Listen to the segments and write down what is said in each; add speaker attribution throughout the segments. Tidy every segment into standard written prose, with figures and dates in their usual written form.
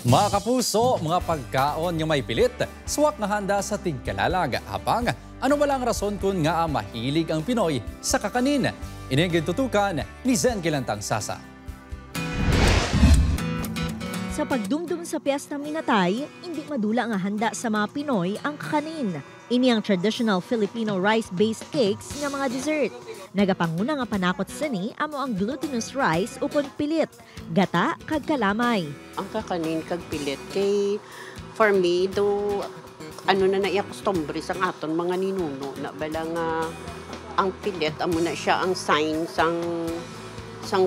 Speaker 1: Mga kapuso, mga pagkaon nga may pilit, swak nga handa sa tigkalalag. Habang ano walang rason kung nga mahilig ang Pinoy sa kakanin. Inigid tutukan ni Zen Kilantang Sasa.
Speaker 2: Sa pagdumdum sa Piyesta Minatay, hindi madula nga handa sa mga Pinoy ang kakanin. Ini ang traditional Filipino rice-based cakes nga mga dessert. Nagapanguna nga panakot sini amo ang glutinous rice upon pilit, gata kag kalamay.
Speaker 3: Ang kakanin kag pilit kay for me do ano na naiakustombre sa aton mga ninuno na bala nga ang pilit amo na siya ang sign sang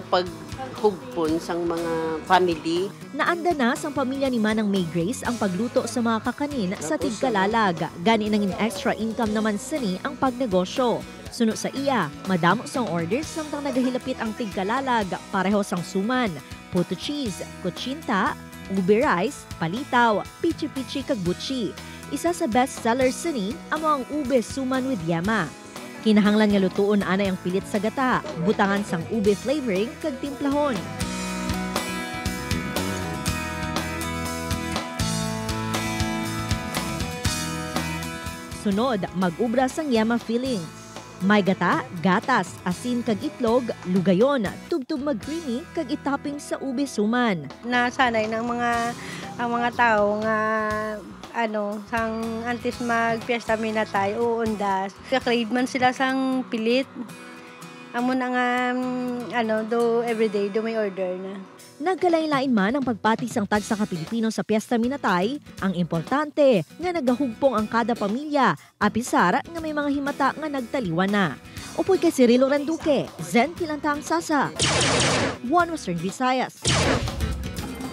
Speaker 3: paghugpon sang mga family.
Speaker 2: Naanda na sang pamilya ni Manang May Grace ang pagluto sa mga kakanin sa tigkalalag. Gani nangin extra income naman sini ang pagnegosyo. Suno sa iya, madamo sang orders samtang nagahilapit ang tigkalalag pareho sang suman, puto cheese, kutsinta, ube rice, palitaw, pichi-pichi kag butchi. Isa sa best sellers sini amo ang ube suman with yama. Kinahanglan nga lutuon anay ang pilit sa gata, butangan sang ube flavoring kag timplahon. Sunod, mag-ubra sang yama fillings. May gata, gatas, asin kag itlog, lugayon, tubtub mag-creamy kag itopping sa ube suman.
Speaker 4: Nasanay ng mga tao nga sang antes mag-Piyesta Minatay uundas. Ka-crave man sila sang pilit. Amo na nga do everyday do may order na.
Speaker 2: Nagkalain-lain man ang pagpati sang tagsa ka Pilipino sa Piyesta Minatay, ang importante nga nagahugpong ang kada pamilya, apisar nga may mga himata nga nagtaliwan na. Upoy kay Cirilo Randuque, Zen Kilantang Sasa, One Western Visayas.